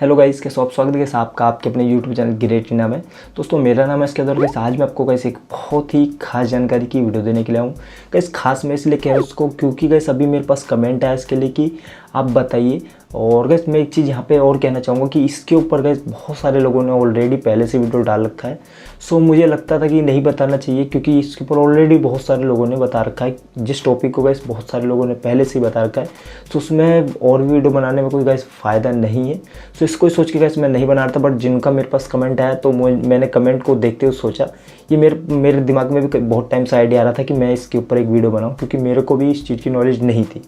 Hello guys, कैसे आप? स्वागत है गाइस आपका आपके अपने यूट्यूब चैनल ग्रेट इंडिया में। दोस्तों मेरा नाम है इसके अंदर गाइस। आज मैं आपको गाइस एक बहुत ही खास जानकारी की वीडियो देने के लिए आऊँ। गाइस खास मैं इसलिए कह रहा हूँ उसको क्योंकि गाइस अभी मेरे पास कमेंट आया इसके लिए कि आप बताइए। और गाइस मैं एक चीज़ यहाँ पे और कहना चाहूँगा कि इसके ऊपर गाइस बहुत सारे लोगों ने ऑलरेडी पहले से वीडियो डाल रखा है। सो मुझे लगता था कि नहीं बताना चाहिए क्योंकि इसके ऊपर ऑलरेडी बहुत सारे लोगों ने बता रखा है। जिस टॉपिक को गाइस बहुत सारे लोगों ने पहले से ही बता रखा है, तो उसमें और भी वीडियो बनाने में कोई गाइस फ़ायदा नहीं है। सो इसको सोच के गाइस मैं नहीं बना रहा था, बट जिनका मेरे पास कमेंट आया तो मैंने कमेंट को देखते हुए सोचा ये मेरे दिमाग में भी बहुत टाइम से आइडिया आ रहा था कि मैं इसके ऊपर एक वीडियो बनाऊं, क्योंकि मेरे को भी इस चीज़ की नॉलेज नहीं थी।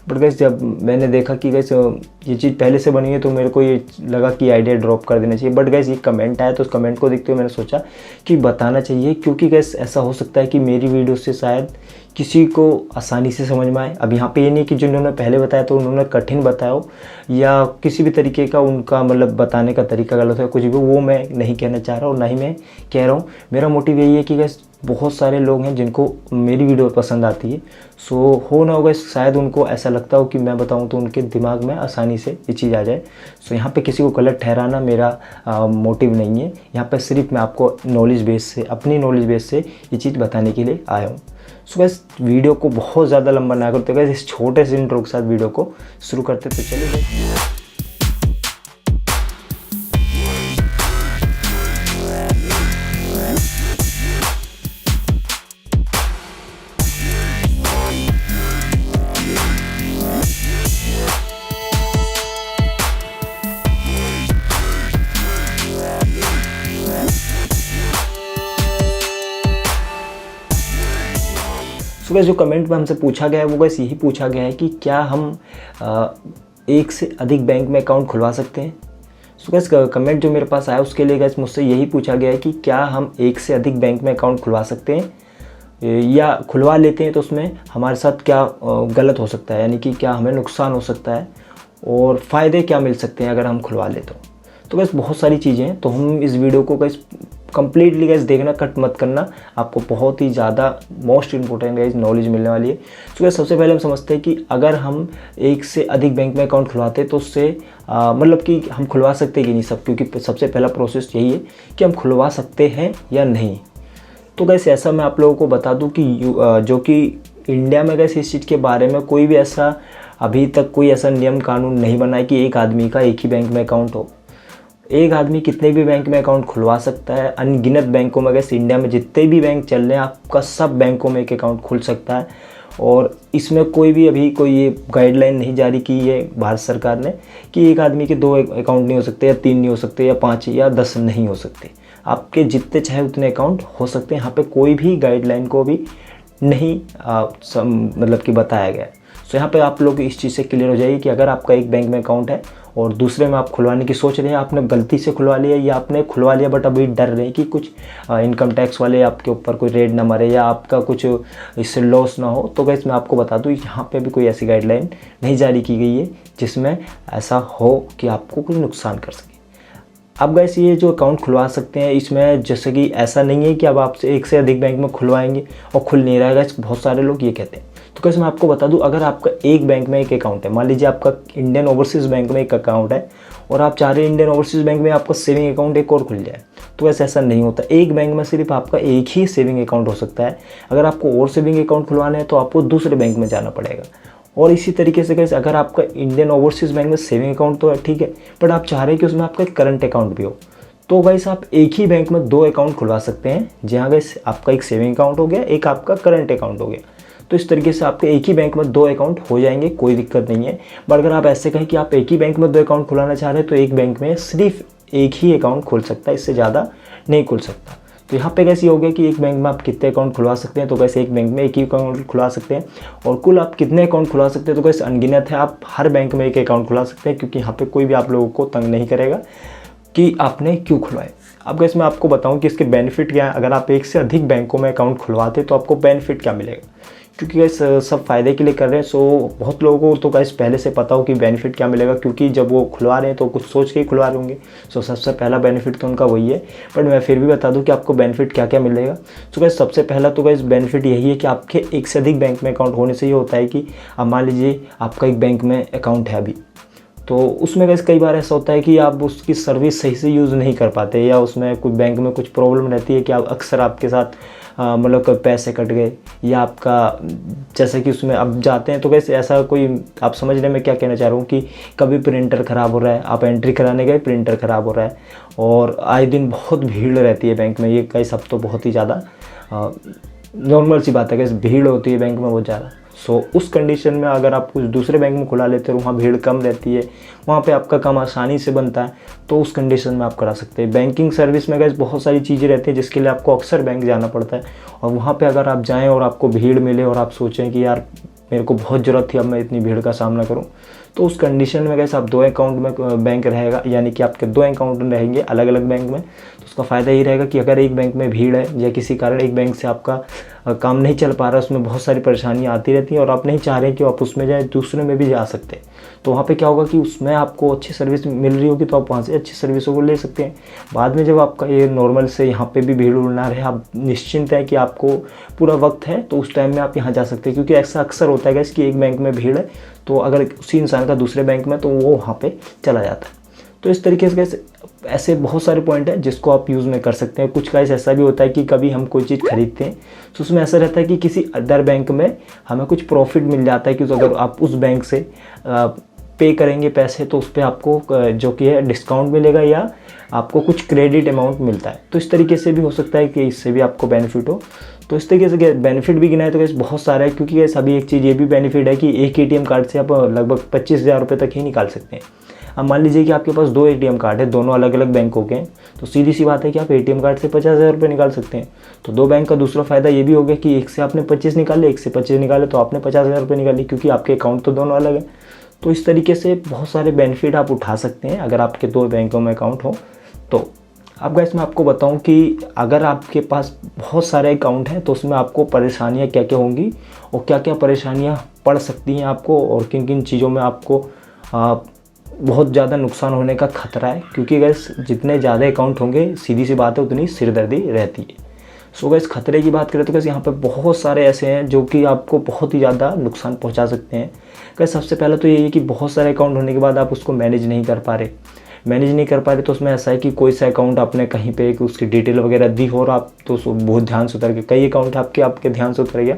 बट गाइस जब मैंने देखा कि गाइस ये चीज़ पहले से बनी है तो मेरे को ये लगा कि आइडिया ड्रॉप कर देना चाहिए। बट गाइस ये कमेंट आया तो उस कमेंट को देखते हुए मैंने सोचा कि बताना चाहिए, क्योंकि गाइस ऐसा हो सकता है कि मेरी वीडियो से शायद किसी को आसानी से समझ में आए। अब यहाँ पे ये नहीं कि जिन्होंने पहले बताया तो उन्होंने कठिन बताया हो या किसी भी तरीके का उनका मतलब बताने का तरीका गलत है, कुछ भी वो मैं नहीं कहना चाह रहा और ना ही मैं कह रहा हूँ। मेरा मोटिव यही है कि गाइस बहुत सारे लोग हैं जिनको मेरी वीडियो पसंद आती है। सो हो ना होगा शायद उनको ऐसा लगता हो कि मैं बताऊं तो उनके दिमाग में आसानी से ये चीज़ आ जाए। सो यहाँ पे किसी को गलत ठहराना मेरा मोटिव नहीं है। यहाँ पे सिर्फ मैं आपको नॉलेज बेस से, अपनी नॉलेज बेस से ये चीज़ बताने के लिए आया हूँ। सो गाइस वीडियो को बहुत ज़्यादा लंबा ना करते गाइस, इस छोटे से इंट्रो के साथ वीडियो को शुरू करते तो चलिए गाइस। सो गाइस जो कमेंट में हमसे पूछा गया है वो गाइस यही पूछा गया है कि क्या हम एक से अधिक बैंक में अकाउंट खुलवा सकते हैं। सो गाइस कमेंट जो मेरे पास आया उसके लिए गाइस मुझसे यही पूछा गया है कि क्या हम एक से अधिक बैंक में अकाउंट खुलवा सकते हैं या खुलवा लेते हैं तो उसमें हमारे साथ क्या गलत हो सकता है, यानी कि क्या हमें नुकसान हो सकता है और फ़ायदे क्या मिल सकते हैं अगर हम खुलवा ले तो गाइस बहुत सारी चीज़ें हैं। तो हम इस वीडियो को गाइस कंप्लीटली गाइस देखना, कट मत करना, आपको बहुत ही ज़्यादा मोस्ट इंपॉर्टेंट गाइस नॉलेज मिलने वाली है। तो गाइस सबसे पहले हम समझते हैं कि अगर हम एक से अधिक बैंक में अकाउंट खुलवाते हैं तो उससे मतलब कि हम खुलवा सकते हैं कि नहीं सब, क्योंकि सबसे पहला प्रोसेस यही है कि हम खुलवा सकते हैं या नहीं। तो गाइस ऐसा मैं आप लोगों को बता दूँ कि जो कि इंडिया में गाइस इस चीज़ के बारे में कोई भी ऐसा अभी तक कोई ऐसा नियम कानून नहीं बना है कि एक आदमी का एक ही बैंक में अकाउंट हो। एक आदमी कितने भी बैंक में अकाउंट खुलवा सकता है। अनगिनत बैंकों में गैस इंडिया में जितने भी बैंक चल रहे हैं आपका सब बैंकों में एक अकाउंट खुल सकता है। और इसमें कोई भी अभी कोई ये गाइडलाइन नहीं जारी की है भारत सरकार ने कि एक आदमी के 2 अकाउंट नहीं हो सकते या 3 नहीं हो सकते या 5 या 10 नहीं हो सकते। आपके जितने चाहे उतने अकाउंट हो सकते हैं। यहाँ पर कोई भी गाइडलाइन को भी नहीं मतलब कि बताया गया है। सो यहाँ पे आप लोग इस चीज़ से क्लियर हो जाइए कि अगर आपका एक बैंक में अकाउंट है और दूसरे में आप खुलवाने की सोच रहे हैं, आपने गलती से खुलवा लिया या आपने खुलवा लिया बट अभी डर रहे हैं कि कुछ इनकम टैक्स वाले आपके ऊपर कोई रेड ना मारे या आपका कुछ इससे लॉस ना हो, तो गाइस मैं आपको बता दूं यहाँ पे भी कोई ऐसी गाइडलाइन नहीं जारी की गई है जिसमें ऐसा हो कि आपको कुछ नुकसान कर सके। अब गाइस ये जो अकाउंट खुलवा सकते हैं इसमें जैसे कि ऐसा नहीं है कि अब आपसे एक से अधिक बैंक में खुलवाएंगे और खुल नहीं रहा है गाइस, बहुत सारे लोग ये कहते हैं। तो गाइस मैं आपको बता दूं, अगर आपका एक बैंक में एक अकाउंट है, मान लीजिए आपका इंडियन ओवरसीज़ बैंक में एक अकाउंट है और आप चाह रहे हैं इंडियन ओवरसीज़ बैंक में आपका सेविंग अकाउंट एक और खुल जाए, तो वैसे ऐसा नहीं होता। एक बैंक में सिर्फ आपका एक ही सेविंग अकाउंट हो सकता है। अगर आपको और सेविंग अकाउंट खुलवाना है तो आपको दूसरे बैंक में जाना पड़ेगा। और इसी तरीके से गाइस अगर आपका इंडियन ओवरसीज़ बैंक में सेविंग अकाउंट तो है ठीक है, बट आप चाह रहे हैं कि उसमें आपका एक करंट अकाउंट भी हो, तो गाइस आप एक ही बैंक में 2 अकाउंट खुलवा सकते हैं, जहाँ गाइस आपका एक सेविंग अकाउंट हो गया, एक आपका करंट अकाउंट हो गया। तो इस तरीके से आपके एक ही बैंक में 2 अकाउंट हो जाएंगे, कोई दिक्कत नहीं है। बट अगर आप ऐसे कहें कि आप एक ही बैंक में 2 अकाउंट खुलाना चाह रहे हैं तो एक बैंक में सिर्फ एक ही अकाउंट खुल सकता है, इससे ज़्यादा नहीं खुल सकता। तो यहाँ पे कैसे हो गया कि एक बैंक में आप कितने अकाउंट खुलवा सकते हैं, तो कैसे एक बैंक में एक ही अकाउंट खुलवा सकते हैं। और कुल आप कितने अकाउंट खुलवा सकते हैं तो कैसे अनगिनत है, आप हर बैंक में एक अकाउंट खुला सकते हैं, क्योंकि यहाँ पे कोई भी आप लोगों को तंग नहीं करेगा कि आपने क्यों खुलवाए। अब गाइस मैं आपको बताऊं कि इसके बेनिफिट क्या है। अगर आप एक से अधिक बैंकों में अकाउंट खुलवाते तो आपको बेनिफिट क्या मिलेगा, क्योंकि गाइस सब फ़ायदे के लिए कर रहे हैं। सो बहुत लोगों को तो गाइस पहले से पता हो कि बेनिफिट क्या मिलेगा, क्योंकि जब वो खुलवा रहे हैं तो कुछ सोच के ही खुलवा रहे होंगे। सो सबसे पहला बेनिफिट तो उनका वही है, बट मैं फिर भी बता दूं कि आपको बेनिफिट क्या क्या मिलेगा। सो गाइस सबसे पहला तो गाइस बेनिफिट यही है कि आपके एक से अधिक बैंक में अकाउंट होने से ये होता है कि अब मान लीजिए आपका एक बैंक में अकाउंट है अभी, तो उसमें गैस कई बार ऐसा होता है कि आप उसकी सर्विस सही से यूज़ नहीं कर पाते, या उसमें कोई बैंक में कुछ प्रॉब्लम रहती है कि आप अक्सर आपके साथ मतलब कभी पैसे कट गए, या आपका जैसे कि उसमें अब जाते हैं तो कैसे ऐसा कोई, आप समझ रहे हैं मैं क्या कहना चाह रहा हूँ, कि कभी प्रिंटर ख़राब हो रहा है, आप एंट्री कराने गए प्रिंटर ख़राब हो रहा है, और आए दिन बहुत भीड़ रहती है बैंक में। ये कई सब तो बहुत ही ज़्यादा नॉर्मल सी बात है कि भीड़ होती है बैंक में बहुत ज़्यादा। सो उस कंडीशन में अगर आप कुछ दूसरे बैंक में खुला लेते हो, वहाँ भीड़ कम रहती है, वहाँ पे आपका काम आसानी से बनता है, तो उस कंडीशन में आप करा सकते हैं। बैंकिंग सर्विस में गैस बहुत सारी चीज़ें रहती हैं जिसके लिए आपको अक्सर बैंक जाना पड़ता है, और वहाँ पे अगर आप जाएँ और आपको भीड़ मिले और आप सोचें कि यार मेरे को बहुत ज़रूरत थी, अब मैं इतनी भीड़ का सामना करूँ, तो उस कंडीशन में गैस आप 2 अकाउंट में बैंक रहेगा, यानी कि आपके 2 अकाउंट रहेंगे अलग अलग बैंक में। तो उसका फ़ायदा ये रहेगा कि अगर एक बैंक में भीड़ है या किसी कारण एक बैंक से आपका काम नहीं चल पा रहा, उसमें बहुत सारी परेशानियाँ आती रहती हैं और आप नहीं चाह रहे कि आप उसमें जाएँ, दूसरे में भी जा सकते हैं, तो वहाँ पे क्या होगा कि उसमें आपको अच्छी सर्विस मिल रही होगी, तो आप वहाँ से अच्छी सर्विसों को ले सकते हैं। बाद में जब आपका ये नॉर्मल से यहाँ पे भी भीड़ ना रहे, आप निश्चिंत है कि आपको पूरा वक्त है, तो उस टाइम में आप यहाँ जा सकते हैं। क्योंकि ऐसा अक्सर होता है कि एक बैंक में भीड़ है, तो अगर उसी इंसान का दूसरे बैंक में, तो वो वहाँ पे चला जाता है। तो इस तरीके से ऐसे बहुत सारे पॉइंट हैं जिसको आप यूज़ में कर सकते हैं। कुछ गाइस ऐसा भी होता है कि कभी हम कोई चीज़ खरीदते हैं तो उसमें ऐसा रहता है कि किसी अदर बैंक में हमें कुछ प्रॉफिट मिल जाता है, कि अगर आप उस बैंक से पे करेंगे पैसे, तो उस पर आपको जो कि है डिस्काउंट मिलेगा, या आपको कुछ क्रेडिट अमाउंट मिलता है। तो इस तरीके से भी हो सकता है कि इससे भी आपको बेनिफिट हो। तो इस तरीके से बेनिफिट भी गिनाए तो कैसे बहुत सारा है, क्योंकि ये सभी एक चीज़ ये भी बेनिफिट है कि एक ATM कार्ड से आप लगभग 25,000 रुपये तक ही निकाल सकते हैं। अब मान लीजिए कि आपके पास 2 ATM कार्ड है, दोनों अलग अलग बैंकों के हैं, तो सीधी सी बात है कि आप ATM कार्ड से 50,000 रुपये निकाल सकते हैं। तो 2 बैंक का दूसरा फ़ायदा ये भी हो गया कि एक से आपने 25 निकाले, एक से 25 निकाले, तो आपने 50,000 रुपये निकाली, क्योंकि आपके अकाउंट तो दोनों अलग है। तो इस तरीके से बहुत सारे बेनिफिट आप उठा सकते हैं अगर आपके 2 बैंकों में अकाउंट हो तो। अब गाइस मैं आपको बताऊं कि अगर आपके पास बहुत सारे अकाउंट हैं तो उसमें आपको परेशानियां क्या क्या होंगी और क्या क्या परेशानियां पड़ सकती हैं आपको, और किन किन चीज़ों में आपको बहुत ज़्यादा नुकसान होने का खतरा है। क्योंकि गाइस जितने ज़्यादा अकाउंट होंगे, सीधी सी बात है, उतनी सिरदर्दी रहती है। सो गाइस खतरे की बात करें तो गाइस यहाँ पे बहुत सारे ऐसे हैं जो कि आपको बहुत ही ज़्यादा नुकसान पहुँचा सकते हैं। गाइस सबसे पहले तो ये है कि बहुत सारे अकाउंट होने के बाद आप उसको मैनेज नहीं कर पा रहे, तो उसमें ऐसा है कि कोई सा अकाउंट आपने कहीं पे कि उसकी डिटेल वगैरह दी हो और आप तो बहुत ध्यान से उतर गए, कई अकाउंट आपके ध्यान से उतर गया,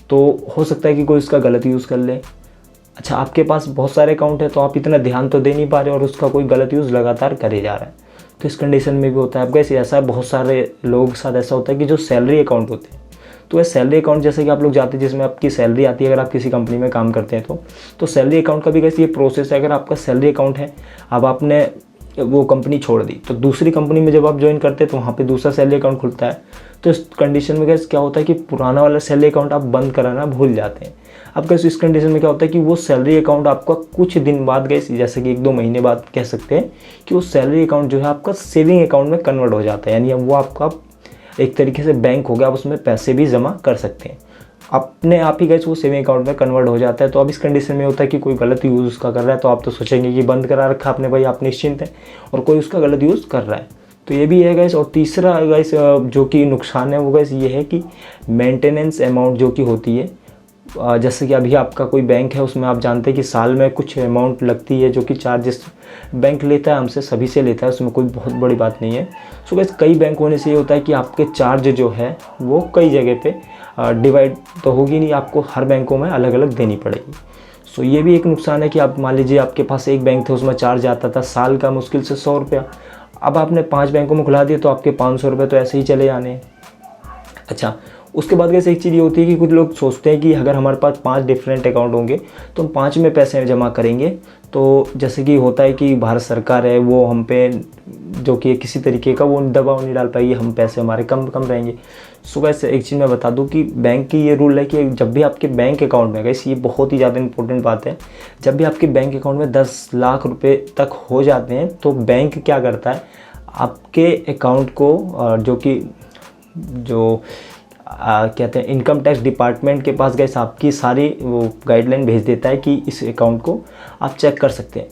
तो हो सकता है कि कोई उसका गलत यूज़ कर ले। अच्छा, आपके पास बहुत सारे अकाउंट है तो आप इतना ध्यान तो दे नहीं पा रहे और उसका कोई गलत यूज़ लगातार करे जा रहा है, तो इस कंडीशन में भी होता है। अब कैसे ऐसा बहुत सारे लोगों के साथ ऐसा होता है कि जो सैलरी अकाउंट होते हैं, तो वह सैलरी अकाउंट जैसे कि आप लोग जाते हैं जिसमें आपकी सैलरी आती है, अगर आप किसी कंपनी में काम करते हैं तो सैलरी अकाउंट का भी कैसे ये प्रोसेस है। अगर आपका सैलरी अकाउंट है, अब आपने वो कंपनी छोड़ दी, तो दूसरी कंपनी में जब आप ज्वाइन करते हैं तो वहाँ पे दूसरा सैलरी अकाउंट खुलता है। तो इस कंडीशन में क्या होता है कि पुराना वाला सैलरी अकाउंट आप बंद कराना भूल जाते हैं। अब कैसे इस कंडीशन में क्या होता है कि वो सैलरी अकाउंट आपका कुछ दिन बाद गए, जैसे कि 1-2 महीने बाद कह सकते हैं कि वो सैलरी अकाउंट जो है आपका सेविंग अकाउंट में कन्वर्ट हो जाता है, यानी अब वो आपका एक तरीके से बैंक हो गया, आप उसमें पैसे भी जमा कर सकते हैं। अपने आप ही गैस वो सेविंग अकाउंट में कन्वर्ट हो जाता है। तो अब इस कंडीशन में होता है कि कोई गलत यूज़ उसका कर रहा है, तो आप तो सोचेंगे कि बंद करा रखा आपने भाई, आप निश्चिंत हैं, और कोई उसका गलत यूज़ कर रहा है, तो ये भी है गैस। और तीसरा गैस जो कि नुकसान है वो गैस ये है कि मेंटेनेंस अमाउंट जो कि होती है, जैसे कि अभी आपका कोई बैंक है उसमें आप जानते हैं कि साल में कुछ अमाउंट लगती है जो कि चार्जेस बैंक लेता है, हमसे सभी से लेता है, उसमें कोई बहुत बड़ी बात नहीं है। सो गैस कई बैंक होने से ये होता है कि आपके चार्ज जो है वो कई जगह पे डिवाइड तो होगी नहीं, आपको हर बैंकों में अलग अलग देनी पड़ेगी। सो ये भी एक नुकसान है कि आप मान लीजिए आपके पास एक बैंक था, उसमें चार्ज आता था साल का मुश्किल से 100 रुपया, अब आपने 5 बैंकों में खुला दिया तो आपके 500 रुपये तो ऐसे ही चले जाने हैं। अच्छा, उसके बाद कैसे एक चीज़ ये होती है कि कुछ लोग सोचते हैं कि अगर हमारे पास 5 डिफरेंट अकाउंट होंगे तो हम 5 में पैसे जमा करेंगे, तो जैसे कि होता है कि भारत सरकार है वो हम पे जो कि किसी तरीके का वो दबाव नहीं डाल पाएगी, हम पैसे हमारे कम रहेंगे। सो वैसे एक चीज़ मैं बता दूं कि बैंक की ये रूल है कि जब भी आपके बैंक अकाउंट में, गैस ये बहुत ही ज़्यादा इंपॉर्टेंट बात है, जब भी आपके बैंक अकाउंट में 10 लाख रुपये तक हो जाते हैं तो बैंक क्या करता है, आपके अकाउंट को जो कहते हैं इनकम टैक्स डिपार्टमेंट के पास गए आपकी सारी वो गाइडलाइन भेज देता है कि इस अकाउंट को आप चेक कर सकते हैं।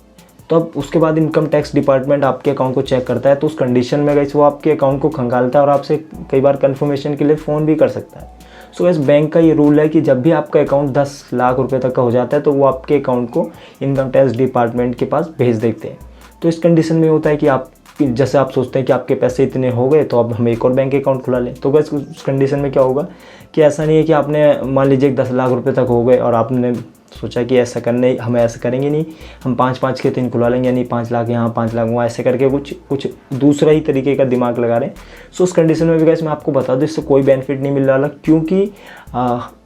तो अब उसके बाद इनकम टैक्स डिपार्टमेंट आपके अकाउंट को चेक करता है, तो उस कंडीशन में गए वो आपके अकाउंट को खंगालता है और आपसे कई बार कंफर्मेशन के लिए फ़ोन भी कर सकता है। सो गैस बैंक का ये रूल है कि जब भी आपका अकाउंट 10 लाख रुपए तक का हो जाता है तो वो आपके अकाउंट को इनकम टैक्स डिपार्टमेंट के पास भेज देते हैं। तो इस कंडीशन में होता है कि आप जैसे आप सोचते हैं कि आपके पैसे इतने हो गए तो अब हम एक और बैंक अकाउंट खुला लें। तो बस उस कंडीशन में क्या होगा कि ऐसा नहीं है कि आपने मान लीजिए 10 लाख रुपए तक हो गए और आपने सोचा कि ऐसा करने हम ऐसा करेंगे नहीं, हम 5-5 के 3 खुला लेंगे, यानी 5 लाख यहाँ 5 लाख वहाँ, ऐसे करके कुछ दूसरा ही तरीके का दिमाग लगा रहे हैं। सो उस कंडीशन में भी गाइस मैं आपको बता दूँ इससे कोई बेनिफिट नहीं मिल रहा, क्योंकि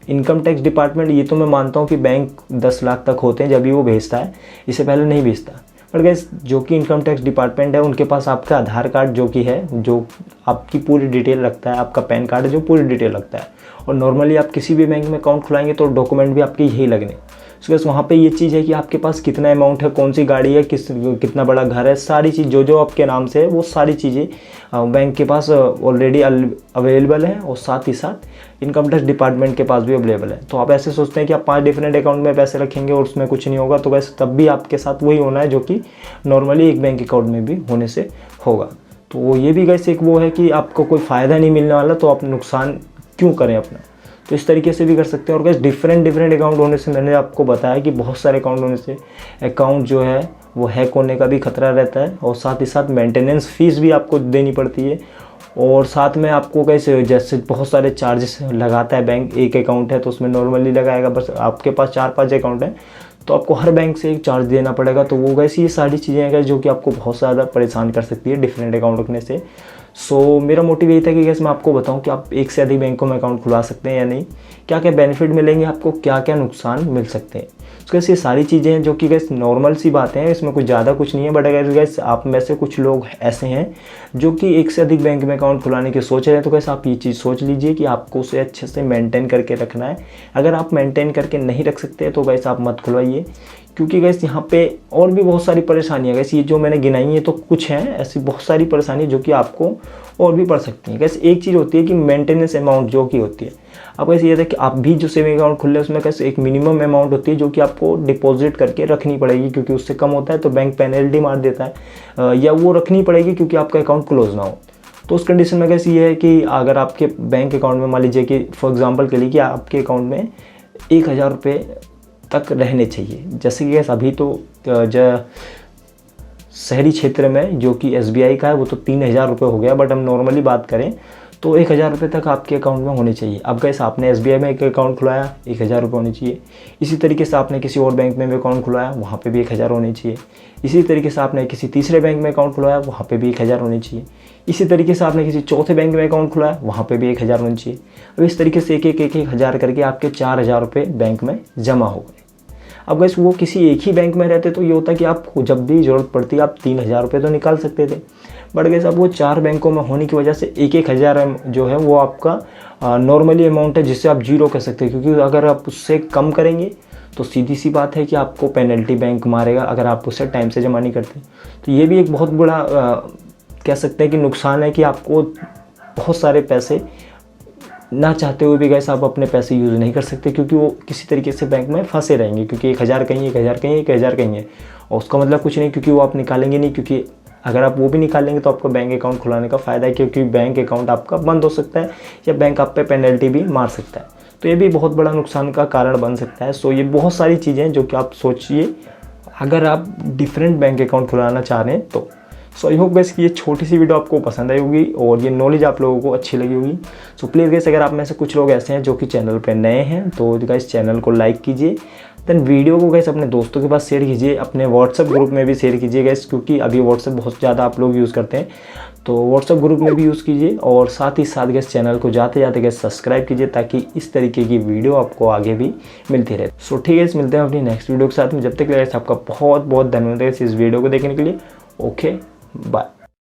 इनकम टैक्स डिपार्टमेंट ये तो मैं मानता हूँ कि बैंक 10 लाख तक होते हैं जब भी वो भेजता है, इससे पहले नहीं भेजता। पर गाइस जो कि इनकम टैक्स डिपार्टमेंट है उनके पास आपका आधार कार्ड जो कि है, जो आपकी पूरी डिटेल रखता है, आपका पैन कार्ड है जो पूरी डिटेल रखता है, और नॉर्मली आप किसी भी बैंक में अकाउंट खुलाएंगे तो डॉक्यूमेंट भी आपके यही लगने। सो बस वहाँ पे ये चीज़ है कि आपके पास कितना अमाउंट है, कौन सी गाड़ी है, कितना बड़ा घर है, सारी चीज़ जो आपके नाम से है वो सारी चीज़ें बैंक के पास ऑलरेडी अवेलेबल है, और साथ ही साथ इनकम टैक्स डिपार्टमेंट के पास भी अवेलेबल है। तो आप ऐसे सोचते हैं कि आप 5 डिफरेंट अकाउंट में पैसे रखेंगे और उसमें कुछ नहीं होगा, तो बस तब भी आपके साथ वही होना है जो कि नॉर्मली एक बैंक अकाउंट में भी होने से होगा। तो ये भी गैस एक वो है कि आपको कोई फ़ायदा नहीं मिलने वाला, तो आप नुकसान क्यों करें अपना। तो इस तरीके से भी कर सकते हैं। और गैस डिफरेंट अकाउंट होने से मैंने आपको बताया कि बहुत सारे अकाउंट होने से अकाउंट जो है वो हैक होने का भी खतरा रहता है, और साथ ही साथ मेंटेनेंस फ़ीस भी आपको देनी पड़ती है, और साथ में आपको कैसे जैसे बहुत सारे चार्जेस लगाता है बैंक। एक अकाउंट है तो उसमें नॉर्मली लगाएगा, बस आपके पास 4-5 अकाउंट है तो आपको हर बैंक से एक चार्ज देना पड़ेगा। तो वो वैसे ये सारी चीज़ें हैं जो कि आपको बहुत ज़्यादा परेशान कर सकती है डिफरेंट अकाउंट रखने से। सो मेरा मोटिव यही था कि गैस मैं आपको बताऊं कि आप एक से अधिक बैंकों में अकाउंट खुला सकते हैं या नहीं, क्या क्या बेनिफिट मिलेंगे आपको, क्या क्या नुकसान मिल सकते हैं। तो गैस ये सारी चीज़ें हैं जो कि गैस नॉर्मल सी बातें हैं, इसमें कुछ ज़्यादा कुछ नहीं है। बट अगर गैस आप में से कुछ लोग ऐसे हैं जो कि एक से अधिक बैंक में अकाउंट खुलाने की सोच रहे हैं, तो गैस आप ये चीज़ सोच लीजिए कि आपको उसे अच्छे से मेंटेन करके रखना है। अगर आप मेंटेन करके नहीं रख सकते तो गैस आप मत खुलवाइए, क्योंकि गैस यहाँ पे और भी बहुत सारी परेशानियाँ गैस, ये जो मैंने गिनाई है तो कुछ हैं ऐसी बहुत सारी परेशानी जो कि आपको और भी पड़ सकती हैं। गैस एक चीज़ होती है कि मेंटेनेंस अमाउंट जो कि होती है, अब वैसे ये था कि आप भी जो सेविंग अकाउंट खुले उसमें कैसे एक मिनिमम अमाउंट होती है जो कि आपको डिपॉजिट करके रखनी पड़ेगी, क्योंकि उससे कम होता है तो बैंक पेनल्टी मार देता है, या वो रखनी पड़ेगी क्योंकि आपका अकाउंट क्लोज ना हो। तो उस कंडीशन में कैसे ये है कि अगर आपके बैंक अकाउंट में मान लीजिए कि फॉर एग्जांपल के लिए कि आपके अकाउंट में 1000 रुपये तक रहने चाहिए, जैसे कि गैस अभी तो शहरी क्षेत्र में जो कि SBI का है वो तो 3000 रुपये हो गया, बट हम नॉर्मली बात करें तो 1000 रुपये तक आपके अकाउंट में होने चाहिए। अब गैस आपने SBI में एक अकाउंट खुलाया, 1000 रुपये होने चाहिए। इसी तरीके से आपने किसी और बैंक में भी अकाउंट खुलाया, वहाँ पे भी 1000 होने चाहिए। इसी तरीके से आपने किसी तीसरे बैंक में अकाउंट खुलाया, वहाँ पे भी 1000 होने चाहिए। इसी तरीके से आपने किसी चौथे बैंक में अकाउंट खुलाया, वहाँ पे भी 1000 होने चाहिए। अब इस तरीके से एक हज़ार करके आपके 4000 रुपये बैंक में जमा हो गए। अब गैस वो किसी एक ही बैंक में रहते तो ये होता कि आपको जब भी ज़रूरत पड़ती आप 3000 रुपये तो निकाल सकते थे, बट गैस अब वो 4 बैंकों में होने की वजह से 1000 जो है वो आपका नॉर्मली अमाउंट है जिससे आप जीरो कर सकते हैं, क्योंकि अगर आप उससे कम करेंगे तो सीधी सी बात है कि आपको पेनल्टी बैंक मारेगा अगर आप उससे टाइम से जमा नहीं करते। तो ये भी एक बहुत बड़ा कह सकते हैं कि नुकसान है कि आपको बहुत सारे पैसे ना चाहते हुए भी गैस आप अपने पैसे यूज़ नहीं कर सकते, क्योंकि वो किसी तरीके से बैंक में फंसे रहेंगे, क्योंकि 1000 कहीं 1000 कहीं 1000 कहीं है, और उसका मतलब कुछ नहीं, क्योंकि वो आप निकालेंगे नहीं, क्योंकि अगर आप वो भी निकालेंगे तो आपका बैंक अकाउंट खुलाने का फ़ायदा है, क्योंकि बैंक अकाउंट आपका बंद हो सकता है या बैंक आप पे पेनल्टी भी मार सकता है। तो ये भी बहुत बड़ा नुकसान का कारण बन सकता है। सो ये बहुत सारी चीज़ें जो कि आप सोचिए अगर आप डिफरेंट बैंक अकाउंट खुलाना चाह रहे हैं तो। सो आई होप गैस कि ये छोटी सी वीडियो आपको पसंद आई होगी और ये नॉलेज आप लोगों को अच्छी लगी होगी। सो प्लीज़ गैस अगर आप में से कुछ लोग ऐसे हैं जो कि चैनल पे नए हैं तो गैस चैनल को लाइक कीजिए, देन वीडियो को गैस अपने दोस्तों के पास शेयर कीजिए, अपने व्हाट्सएप ग्रुप में भी शेयर कीजिए गैस, क्योंकि अभी व्हाट्सएप बहुत ज़्यादा आप लोग यूज़ करते हैं, तो व्हाट्सएप ग्रुप में भी यूज़ कीजिए। और साथ ही साथ गैस चैनल को जाते जाते गैस सब्सक्राइब कीजिए, ताकि इस तरीके की वीडियो आपको आगे भी मिलती रहे। सो ठीक है, मिलते हैं अपनी नेक्स्ट वीडियो के साथ में। जब तक गैस आपका बहुत बहुत धन्यवाद इस वीडियो को देखने के लिए। Okay, bye.